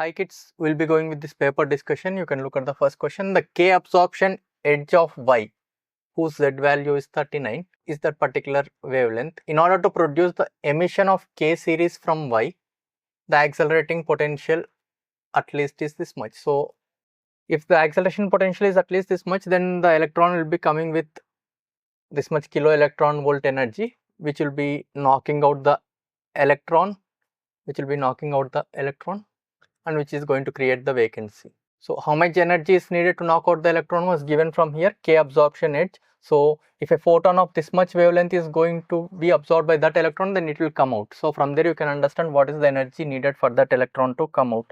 Hi kids, we'll be going with this paper discussion. You can look at the first question. The K absorption edge of Y, whose Z value is 39, is that particular wavelength. In order to produce the emission of K series from Y, the accelerating potential at least is this much. So, if the acceleration potential is at least this much, then the electron will be coming with this much kilo electron volt energy, which will be knocking out the electron, and which is going to create the vacancy. So how much energy is needed to knock out the electron was given from here, K absorption edge. So if a photon of this much wavelength is going to be absorbed by that electron, then it will come out. So from there you can understand what is the energy needed for that electron to come out.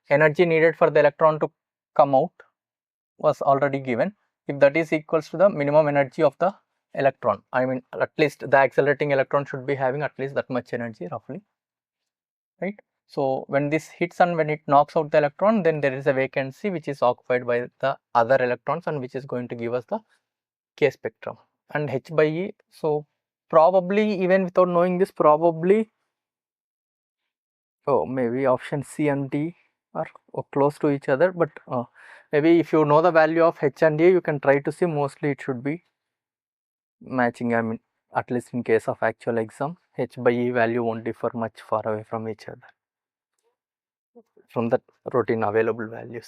Energy needed for the electron to come out was already given. If that is equals to the minimum energy of the electron, I mean at least the accelerating electron should be having at least that much energy roughly, right? So when this hits and when it knocks out the electron, then there is a vacancy which is occupied by the other electrons and which is going to give us the K spectrum and H by E. So probably, even without knowing this, probably maybe option C and D are close to each other, but maybe if you know the value of H and E, you can try to see. Mostly it should be matching. I mean, at least in case of actual exam, H by E value won't differ much far away from each other from the routine available values.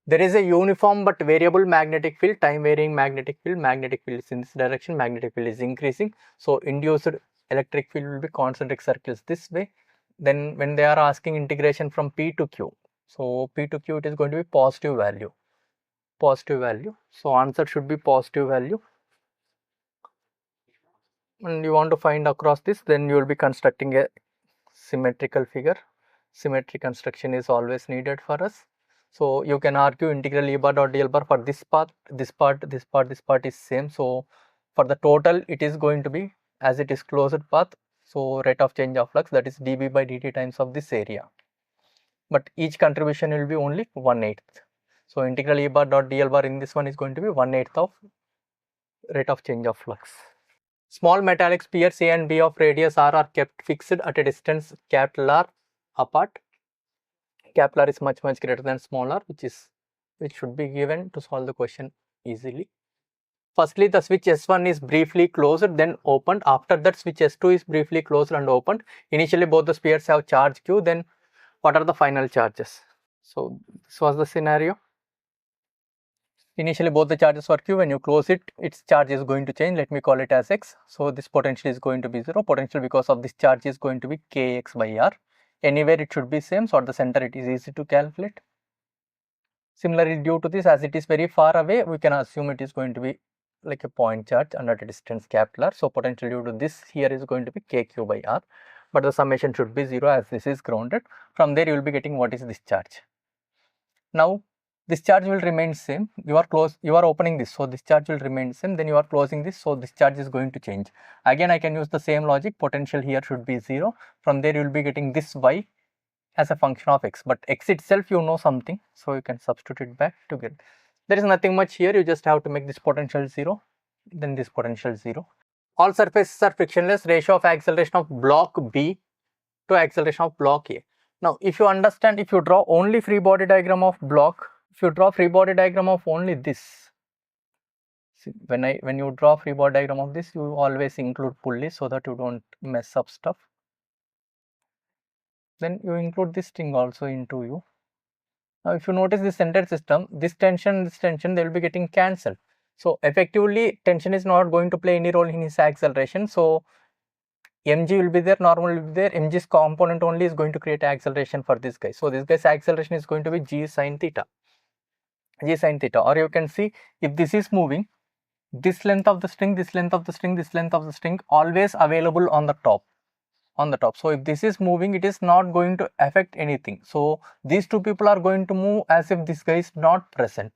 There is a uniform but variable magnetic field, time varying magnetic field is in this direction, magnetic field is increasing. So induced electric field will be concentric circles this way. Then when they are asking integration from P to Q, so P to Q it is going to be positive value. So answer should be positive value. And you want to find across this, then you will be constructing a symmetrical figure. Symmetry construction is always needed for us. So you can argue integral E bar dot dl bar for this part is same. So for the total it is going to be, as it is closed path, so rate of change of flux, that is dB by dt times of this area. But each contribution will be only 1/8. So integral E bar dot dl bar in this one is going to be 1/8 of rate of change of flux. Small metallic spheres A and B of radius r are kept fixed at a distance capital R apart. Capital R is much greater than small r, which should be given to solve the question easily. Firstly, the switch S1 is briefly closed, then opened. After that, switch S2 is briefly closed and opened. Initially, both the spheres have charge Q. Then, what are the final charges? So, this was the scenario. Initially, both the charges were Q. When you close it, its charge is going to change. Let me call it as X. So, this potential is going to be 0. Potential because of this charge is going to be Kx by R. Anywhere it should be same. So, at the center, it is easy to calculate. Similarly, due to this, as it is very far away, we can assume it is going to be like a point charge and at a distance capital R. So, potential due to this here is going to be Kq by R. But the summation should be 0 as this is grounded. From there, you will be getting what is this charge. Now, this charge will remain same. You are opening this, so this charge will remain same. Then you are closing this, so this charge is going to change. Again, I can use the same logic. Potential here should be 0. From there, you will be getting this y as a function of x. But x itself, you know something, so you can substitute it back to get. There is nothing much here. You just have to make this potential 0, then this potential 0. All surfaces are frictionless. Ratio of acceleration of block B to acceleration of block A. Now, if you understand, if you draw only free body diagram of block, if you draw free body diagram of only this, see, when you draw free body diagram of this, you always include pulleys so that you don't mess up stuff. Then you include this string also into you. Now, if you notice this entire system, this tension, they will be getting cancelled. So effectively, tension is not going to play any role in his acceleration. So mg will be there, normal will be there. Mg's component only is going to create acceleration for this guy. So this guy's acceleration is going to be g sine theta. Or you can see, if this is moving, this length of the string, this length of the string, this length of the string, always available on the top. So if this is moving, it is not going to affect anything. So these two people are going to move as if this guy is not present.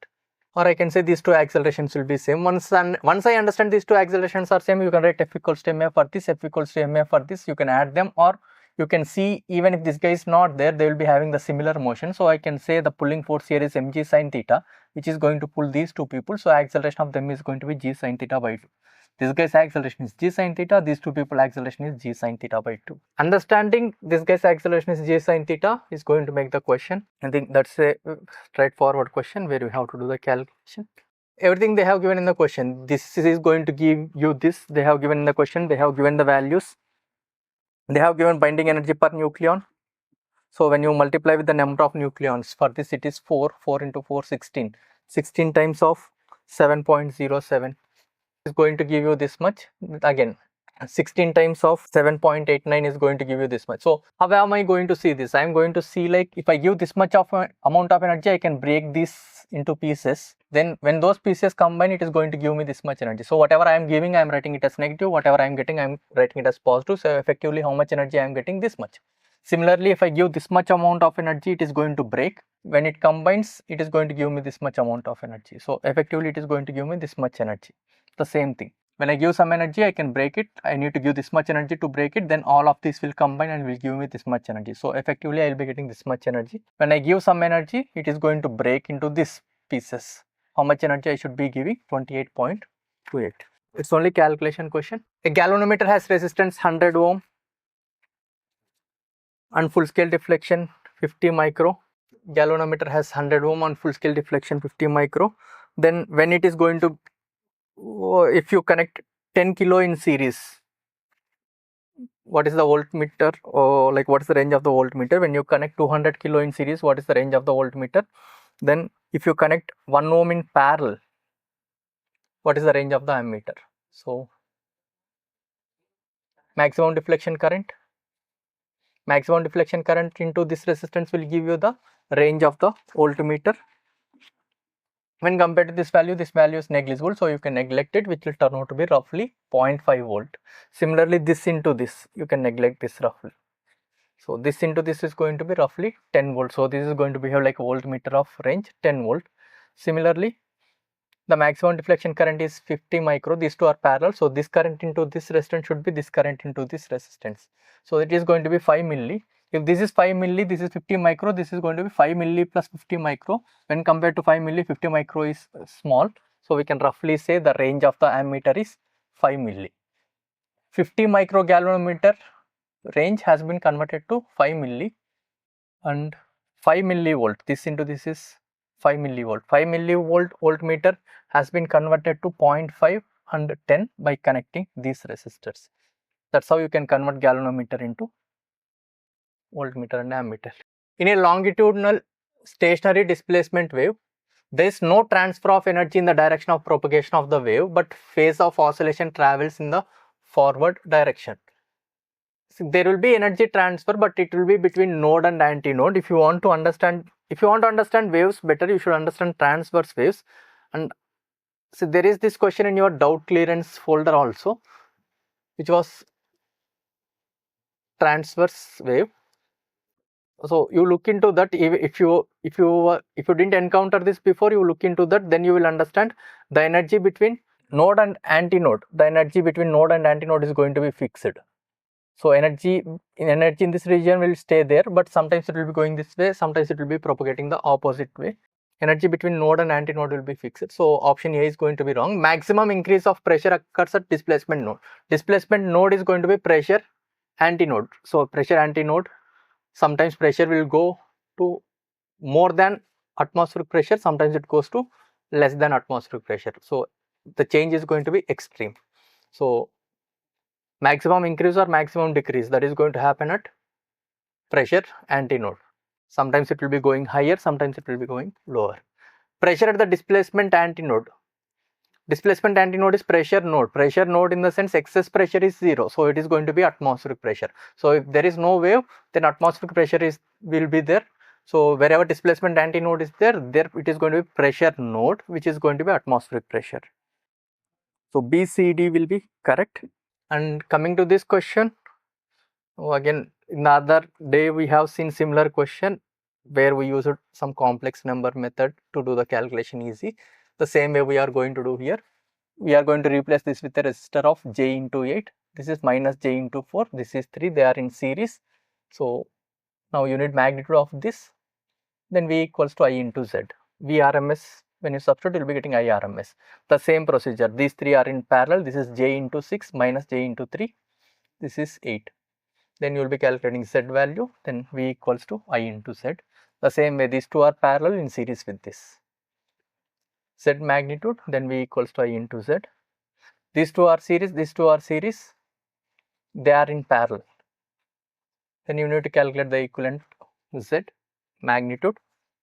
Or I can say these two accelerations will be same. Once I understand these two accelerations are same, you can write F equals to ma for this, F equals to ma for this. You can add them, or you can see even if this guy is not there, they will be having the similar motion. So I can say the pulling force here is mg sine theta, which is going to pull these two people. So acceleration of them is going to be g sine theta by 2. this guy's acceleration is g sin theta, these two people acceleration is g sin theta by 2. Understanding this guy's acceleration is g sin theta is going to make the question. I think that's a straightforward question where you have to do the calculation. Everything they have given in the question, this is going to give you this, they have given in the question, they have given the values, they have given binding energy per nucleon. So when you multiply with the number of nucleons, for this it is 4 into 4, 16. 16 times of 7.07 is going to give you this much. Again, 16 times of 7.89 is going to give you this much. So how am I going to see this? I am going to see, like, if I give this much of amount of energy, I can break this into pieces. Then when those pieces combine, it is going to give me this much energy. So whatever I am giving, I am writing it as negative. Whatever I am getting, I am writing it as positive. So effectively, how much energy I am getting? This much. Similarly, if I give this much amount of energy, it is going to break. When it combines, it is going to give me this much amount of energy. So effectively, it is going to give me this much energy. The same thing. When I give some energy, I can break it. I need to give this much energy to break it. Then all of this will combine and will give me this much energy. So effectively, I will be getting this much energy. When I give some energy, it is going to break into these pieces. How much energy I should be giving? 28.28. It's only calculation question. A galvanometer has resistance 100 ohm and full scale deflection 50 micro. Galvanometer has 100 ohm and full scale deflection 50 micro. Then when it is going to, if you connect 10 kilo in series, what is the voltmeter, or like what is the range of the voltmeter? When you connect 200 kilo in series, what is the range of the voltmeter? Then if you connect 1 ohm in parallel, what is the range of the ammeter? So maximum deflection current into this resistance will give you the range of the voltmeter. When compared to this value is negligible, so you can neglect it, which will turn out to be roughly 0.5 volt. Similarly, this into this, you can neglect this roughly. So this into this is going to be roughly 10 volt. So this is going to behave like a voltmeter of range 10 volt. Similarly, the maximum deflection current is 50 micro. These two are parallel. So this current into this resistance should be this current into this resistance. So it is going to be 5 milli. If this is 5 milli, this is 50 micro, this is going to be 5 milli plus 50 micro. When compared to 5 milli, 50 micro is small. So we can roughly say the range of the ammeter is 5 milli. 50 micro galvanometer range has been converted to 5 milli, and 5 millivolt, this into this is 5 millivolt. 5 millivolt voltmeter has been converted to 0.5 and 10 by connecting these resistors. That's how you can convert galvanometer into voltmeter and ammeter. In a longitudinal stationary displacement wave, there is no transfer of energy in the direction of propagation of the wave, but phase of oscillation travels in the forward direction. So there will be energy transfer, but it will be between node and antinode. If you want to understand waves better, you should understand transverse waves. And so there is this question in your doubt clearance folder also, which was transverse wave. So you look into that. If you didn't encounter this before, you look into that, then you will understand the energy between node and antinode. The energy between node and antinode is going to be fixed. So energy in this region will stay there, but sometimes it will be going this way, sometimes it will be propagating the opposite way. Energy between node and antinode will be fixed. So option A is going to be wrong. Maximum increase of pressure occurs at displacement node. Displacement node is going to be pressure antinode. So pressure antinode, sometimes pressure will go to more than atmospheric pressure, sometimes it goes to less than atmospheric pressure. So the change is going to be extreme. So maximum increase or maximum decrease, that is going to happen at pressure antinode. Sometimes it will be going higher, sometimes it will be going lower. Pressure at the displacement antinode. Displacement antinode is pressure node. Pressure node in the sense excess pressure is 0. So it is going to be atmospheric pressure. So if there is no wave, then atmospheric pressure will be there. So wherever displacement antinode is there it is going to be pressure node, which is going to be atmospheric pressure. So B, C, D will be correct. And coming to this question, again in the other day we have seen similar question where we used some complex number method to do the calculation easy. The same way we are going to do here. We are going to replace this with a resistor of J into 8. This is minus J into 4. This is 3. They are in series. So now unit magnitude of this, then V equals to I into Z. Vrms When you substitute, you'll be getting IRMS. The same procedure. These three are in parallel. This is j into 6 minus j into 3. This is 8. Then you will be calculating z value. Then V equals to I into z. The same way, these two are parallel in series with this. Z magnitude, then V equals to I into z. These two are series. These two are series. They are in parallel. Then you need to calculate the equivalent Z magnitude.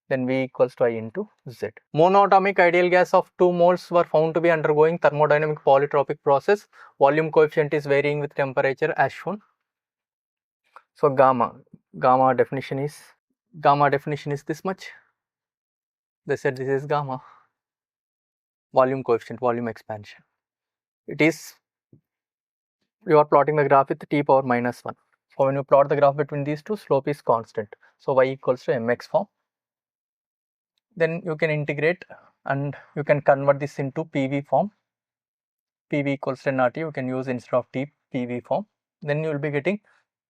Then V equals to I into Z. Monoatomic ideal gas of 2 moles were found to be undergoing thermodynamic polytropic process. Volume coefficient is varying with temperature as shown. So gamma definition is this much. They said this is gamma. Volume coefficient, volume expansion. It is, you are plotting the graph with t power minus 1. So when you plot the graph between these two, slope is constant. So y equals to mx form. Then you can integrate and you can convert this into PV form. PV equals to RT, you can use instead of T PV form. Then you will be getting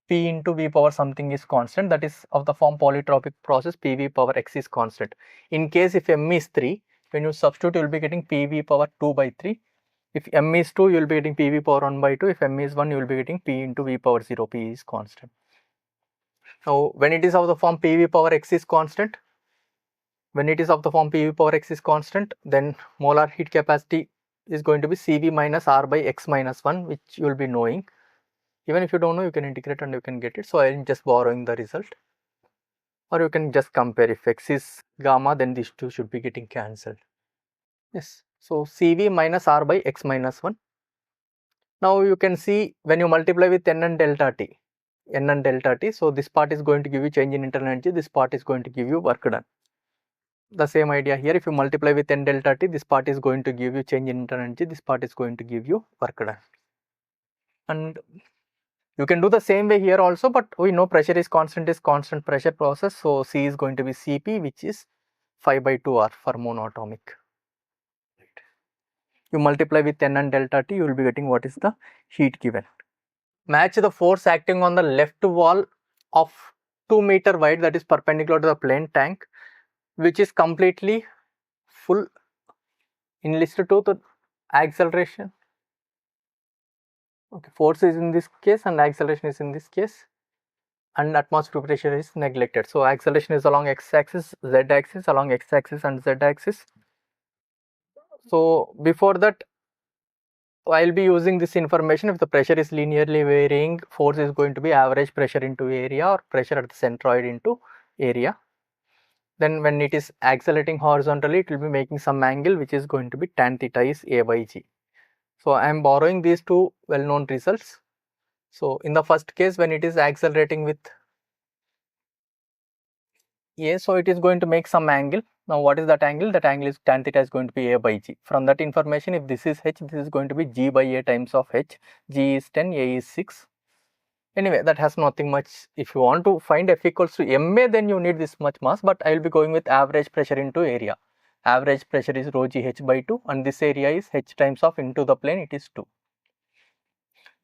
P into V power something is constant, that is of the form polytropic process, PV power x is constant. In case if m is 3, when you substitute, you will be getting PV power 2 by 3. If m is 2, you will be getting PV power 1 by 2. If m is 1, you will be getting P into V power 0, P is constant. Now, when it is of the form PV power x is constant, then molar heat capacity is going to be Cv minus R by x minus 1, which you will be knowing. Even if you don't know, you can integrate and you can get it. So I am just borrowing the result. Or you can just compare. If x is gamma, then these two should be getting cancelled. Yes. So Cv minus R by x minus 1. Now you can see when you multiply with n and delta t. So this part is going to give you change in internal energy. This part is going to give you work done. The same idea here, if you multiply with n delta t, this part is going to give you change in internal energy, this part is going to give you work done. And you can do the same way here also, but we know pressure is constant pressure process, so C is going to be Cp, which is 5 by 2R for monoatomic. You multiply with n and delta t, you will be getting what is the heat given. Match the force acting on the left wall of 2 meter wide, that is perpendicular to the plane tank, which is completely full enlisted to the acceleration. Okay, force is in this case and acceleration is in this case, and atmospheric pressure is neglected. So acceleration is along x-axis, z-axis, along x-axis and z-axis. So before that, I'll be using this information. If the pressure is linearly varying, force is going to be average pressure into area or pressure at the centroid into area. Then when it is accelerating horizontally, it will be making some angle which is going to be tan theta is A by G. So I am borrowing these two well-known results. So in the first case, when it is accelerating with A, so it is going to make some angle. Now what is that angle? That angle is tan theta is going to be A by G. From that information, if this is H, this is going to be G by A times of H. G is 10, A is 6. Anyway, that has nothing much. If you want to find F equals to MA, then you need this much mass, but I will be going with average pressure into area. Average pressure is rho G H by 2 and this area is H times of into the plane, it is 2.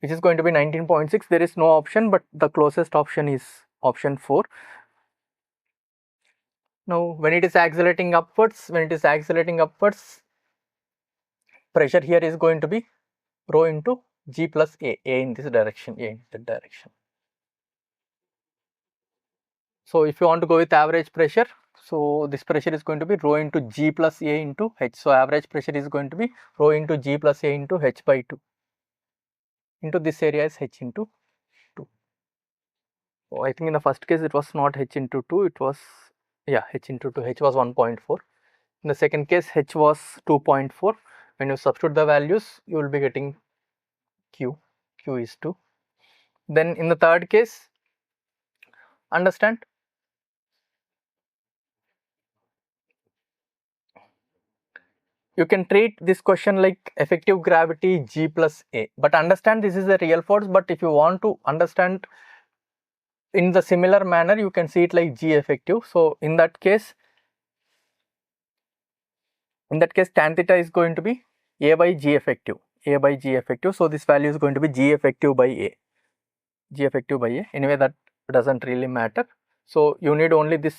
Which is going to be 19.6. There is no option, but the closest option is option 4. Now, when it is accelerating upwards, pressure here is going to be rho into G plus A in this direction, A in that direction. So if you want to go with average pressure, so this pressure is going to be rho into G plus A into H. So average pressure is going to be rho into G plus A into H by 2. Into this area is H into 2. So I think in the first case it was not H into 2, it was, yeah, H into 2, H was 1.4. In the second case, H was 2.4. When you substitute the values, you will be getting Q is 2. Then in the third case, understand, you can treat this question like effective gravity G plus A, but understand this is a real force. But if you want to understand in the similar manner, you can see it like G effective. So in that case tan theta is going to be A by G effective. So this value is going to be G effective by A. Anyway, that doesn't really matter. So you need only this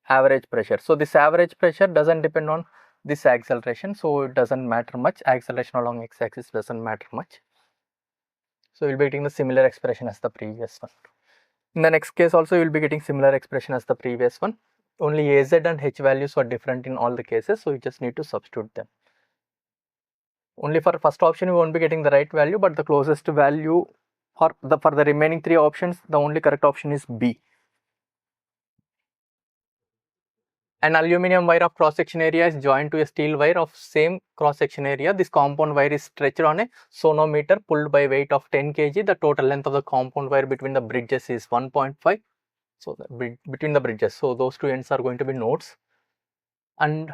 average pressure. So this average pressure doesn't depend on this acceleration, so it doesn't matter much. Acceleration along x-axis doesn't matter much. So you'll be getting the similar expression as the previous one. In the next case also, you'll be getting similar expression as the previous one. Only az and h values are different in all the cases, so you just need to substitute them. Only for first option, you won't be getting the right value, but the closest value for the remaining three options, the only correct option is B. An aluminum wire of cross-section area is joined to a steel wire of same cross-section area. This compound wire is stretched on a sonometer pulled by weight of 10 kg. The total length of the compound wire between the bridges is 1.5. So between the bridges, so those two ends are going to be nodes. And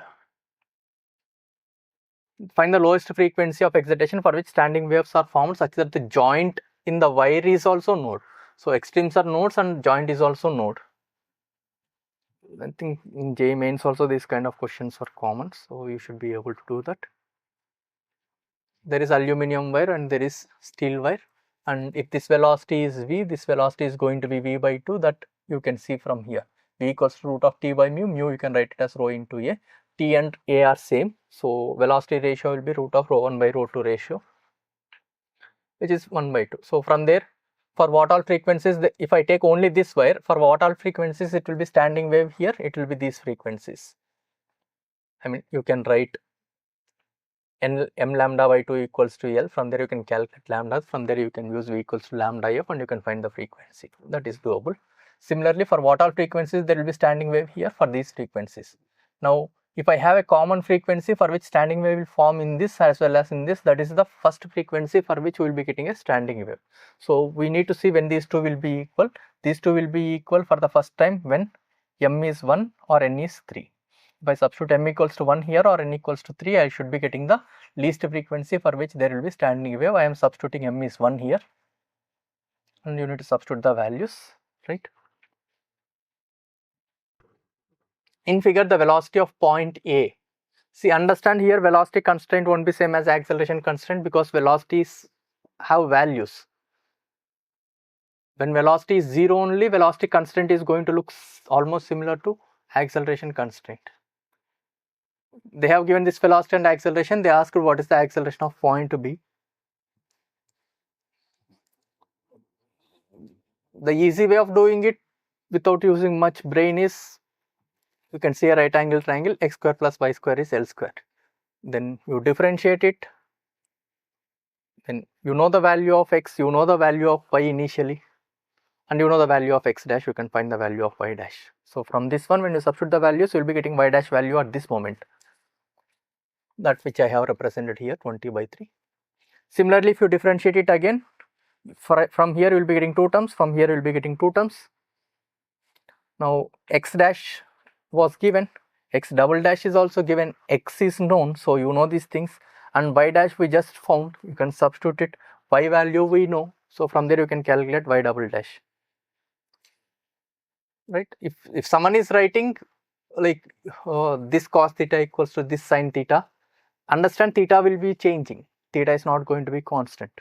find the lowest frequency of excitation for which standing waves are formed such that the joint in the wire is also node. So extremes are nodes and joint is also node. I think in JEE Mains also these kind of questions are common, so you should be able to do that. There is aluminum wire and there is steel wire, and if this velocity is v, this velocity is going to be v by 2. That you can see from here. V equals to root of t by mu. Mu you can write it as rho into a. T and a are same, so velocity ratio will be root of rho 1 by rho 2 ratio, which is 1 by 2. So from there, for what all frequencies, if I take only this wire, for what all frequencies it will be standing wave here, it will be these frequencies. I mean, you can write m lambda by 2 equals to L. From there you can calculate lambdas. From there you can use V equals to lambda f and you can find the frequency. That is doable. Similarly, for what all frequencies, there will be standing wave here for these frequencies. Now, if I have a common frequency for which standing wave will form in this as well as in this, that is the first frequency for which we will be getting a standing wave. So we need to see when these two will be equal. These two will be equal for the first time when m is 1 or n is 3. If I substitute m equals to 1 here or n equals to 3, I should be getting the least frequency for which there will be standing wave. I am substituting m is 1 here, and you need to substitute the values, right? In figure, the velocity of point A. See, understand here velocity constraint won't be same as acceleration constraint because velocities have values. When velocity is 0 only, velocity constraint is going to look almost similar to acceleration constraint. They have given this velocity and acceleration. They asked what is the acceleration of point B. The easy way of doing it without using much brain is, you can see a right angle triangle, x square plus y square is L square. Then you differentiate it. Then you know the value of x, you know the value of y initially, and you know the value of x dash, you can find the value of y dash. So from this one, when you substitute the values, you will be getting y dash value at this moment. That which I have represented here, 20 by 3. Similarly, if you differentiate it again, from here you will be getting 2 terms, from here you will be getting 2 terms. Now x dash was given, x double dash is also given, x is known, so you know these things, and y dash we just found, you can substitute it, y value we know, so from there you can calculate y double dash, right? If someone is writing like this cos theta equals to this sin theta, understand theta will be changing, theta is not going to be constant.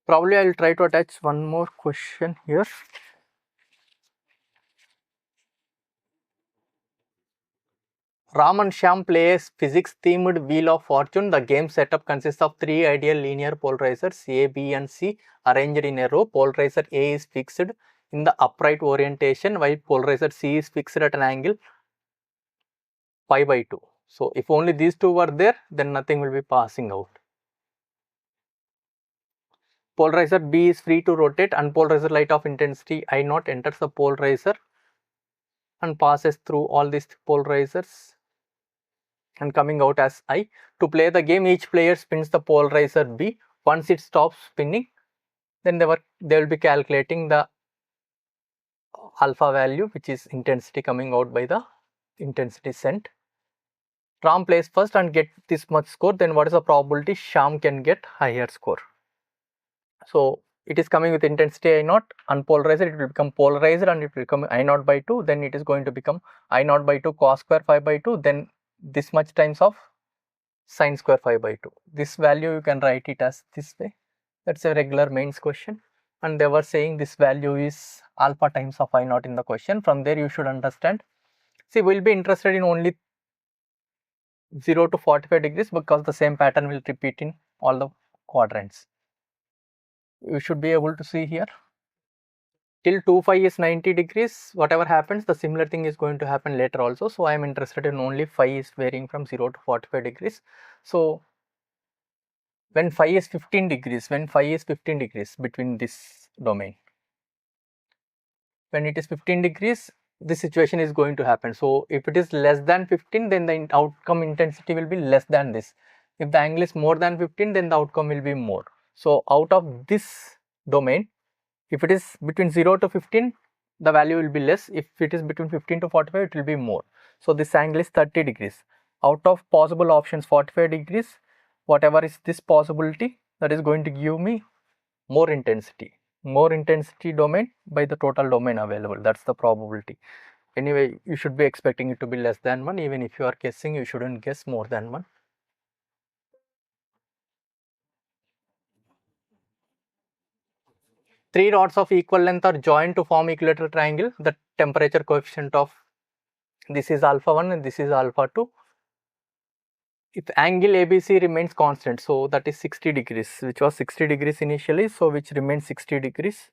Probably I will try to attach one more question here. Ram and Shyam play a physics themed Wheel of Fortune. The game setup consists of 3 ideal linear polarizers A, B and C arranged in a row. Polarizer A is fixed in the upright orientation while polarizer C is fixed at an angle pi by 2. So if only these two were there, then nothing will be passing out. Polarizer B is free to rotate. Unpolarizer light of intensity I0 enters the polarizer and passes through all these polarizers and coming out as I. To play the game, each player spins the polarizer B. Once it stops spinning, then they will be calculating the alpha value, which is intensity coming out by the intensity sent. Ram plays first and get this much score, then what is the probability Shyam can get higher score? So it is coming with intensity I0, unpolarized, it will become polarized and it will become I0 by 2, then it is going to become I0 by 2 cos square phi by 2, then this much times of sin square phi by 2. This value you can write it as this way. That's a regular mains question, and they were saying this value is alpha times of I0 in the question. From there you should understand See, we'll be interested in only 0 to 45 degrees because the same pattern will repeat in all the quadrants. You should be able to see here till 2 phi is 90 degrees. Whatever happens, the similar thing is going to happen later also. So I am interested in only phi is varying from 0 to 45 degrees. So when phi is 15 degrees, between this domain, when it is 15 degrees, this situation is going to happen. So if it is less than 15, then the outcome intensity will be less than this. If the angle is more than 15, then the outcome will be more. So out of this domain, if it is between 0 to 15, the value will be less. If it is between 15 to 45, it will be more. So this angle is 30 degrees. Out of possible options 45 degrees, whatever is this possibility, that is going to give me more intensity domain by the total domain available. That's the probability. Anyway, you should be expecting it to be less than 1. Even if you are guessing, you shouldn't guess more than 1. Three rods of equal length are joined to form equilateral triangle. The temperature coefficient of this is alpha 1 and this is alpha 2. If angle ABC remains constant, so that is 60 degrees, which was 60 degrees initially, so which remains 60 degrees.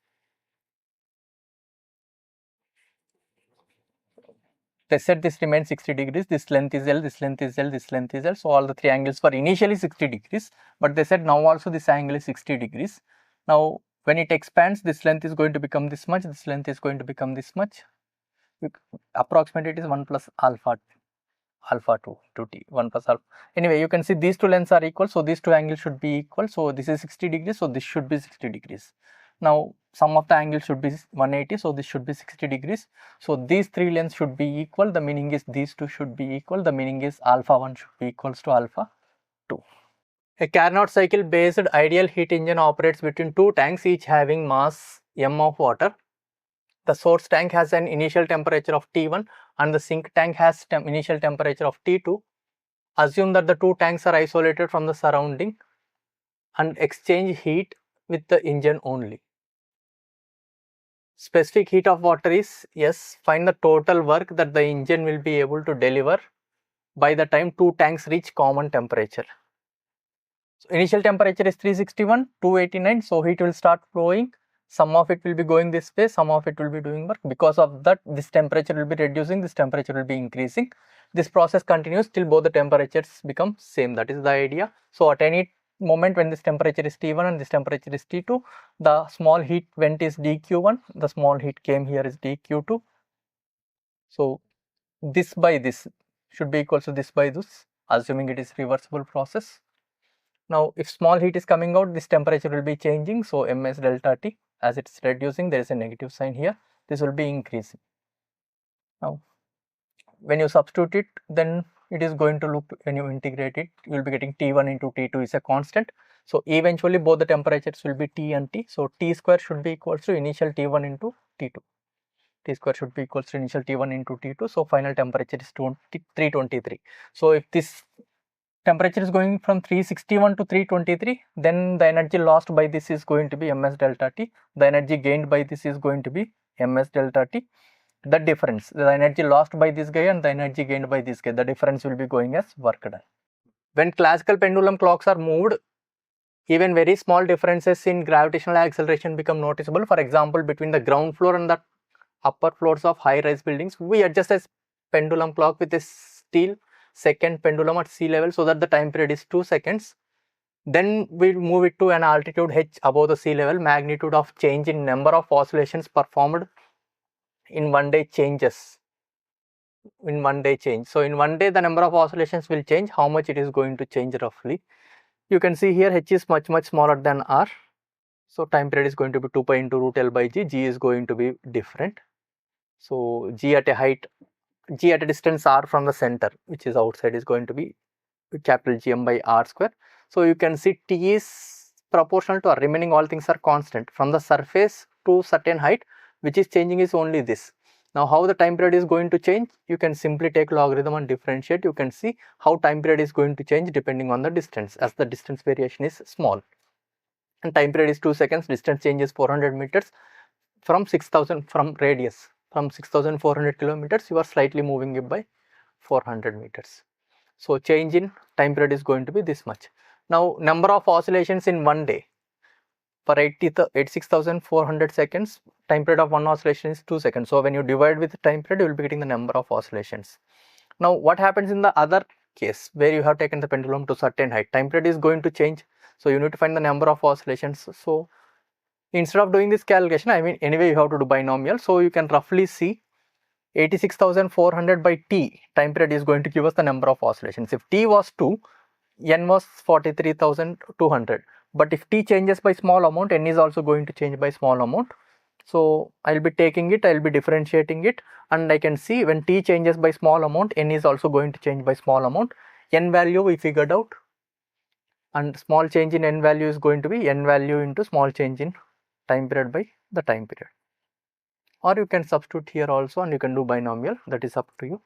They said this remains 60 degrees, this length is L, this length is L, this length is L. So all the three angles were initially 60 degrees, but they said now also this angle is 60 degrees. Now when it expands, this length is going to become this much, this length is going to become this much. Approximately it is 1 plus alpha 2 to t, 1 plus alpha. Anyway, you can see these two lengths are equal, so these two angles should be equal. So this is 60 degrees, so this should be 60 degrees. Now sum of the angles should be 180, so this should be 60 degrees. So these three lengths should be equal. The meaning is these two should be equal. The meaning is alpha 1 should be equals to alpha 2. A Carnot cycle based ideal heat engine operates between two tanks, each having mass m of water. The source tank has an initial temperature of T1 and the sink tank has initial temperature of T2. Assume that the two tanks are isolated from the surrounding and exchange heat with the engine only. Specific heat of water is S. Find the total work that the engine will be able to deliver by the time two tanks reach common temperature. So initial temperature is 361, 289, so heat will start flowing. Some of it will be going this way, some of it will be doing work. Because of that, this temperature will be reducing, this temperature will be increasing. This process continues till both the temperatures become same. That is the idea. So at any moment when this temperature is T1 and this temperature is T2, the small heat went is dQ1, the small heat came here is dQ2. So this by this should be equal to this by this, assuming it is reversible process. Now if small heat is coming out, this temperature will be changing, so ms delta T. As it is reducing, there is a negative sign here, this will be increasing. Now when you substitute it, then it is going to look, when you integrate it, you will be getting T1 into T2 is a constant. So eventually both the temperatures will be T and T. So T square should be equal to initial T1 into T2. T square should be equal to initial T1 into T2. So final temperature is 323. So if this temperature is going from 361 to 323, then the energy lost by this is going to be ms delta T. The energy gained by this is going to be ms delta T. The difference, the energy lost by this guy and the energy gained by this guy, the difference will be going as work done. When classical pendulum clocks are moved, even very small differences in gravitational acceleration become noticeable. For example, between the ground floor and the upper floors of high-rise buildings, we adjust a pendulum clock with a steel second pendulum at sea level so that the time period is 2 seconds. Then we move it to an altitude h above the sea level. Magnitude of change in number of oscillations performed in 1 day changes. In 1 day change. So in 1 day the number of oscillations will change. How much it is going to change roughly? You can see here h is much smaller than r. So time period is going to be 2 pi into root L by g. G is going to be different. So g at a height, g at a distance r from the center, which is outside, is going to be capital Gm by r square. So you can see t is proportional to r, remaining all things are constant. From the surface to certain height, which is changing is only this. Now how the time period is going to change? You can simply take logarithm and differentiate. You can see how time period is going to change depending on the distance, as the distance variation is small. And time period is 2 seconds, distance changes 400 meters from 6000 from radius. from 6400 kilometers, you are slightly moving it by 400 meters. So change in time period is going to be this much. Now number of oscillations in one day, for 86,400 seconds, time period of one oscillation is 2 seconds. So when you divide with the time period, you will be getting the number of oscillations. Now what happens in the other case where you have taken the pendulum to certain height, time period is going to change. So you need to find the number of oscillations. So instead of doing this calculation, I mean anyway you have to do binomial. So you can roughly see 86,400 by t, time period is going to give us the number of oscillations. If t was 2, n was 43,200. But if t changes by small amount, n is also going to change by small amount. So I'll be taking it, I'll be differentiating it, and I can see when t changes by small amount, n is also going to change by small amount. N value we figured out, and small change in n value is going to be n value into small change in time period by the time period. Or you can substitute here also and you can do binomial, that is up to you,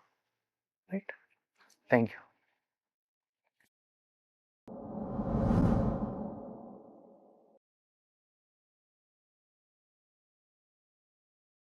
right? Thank you.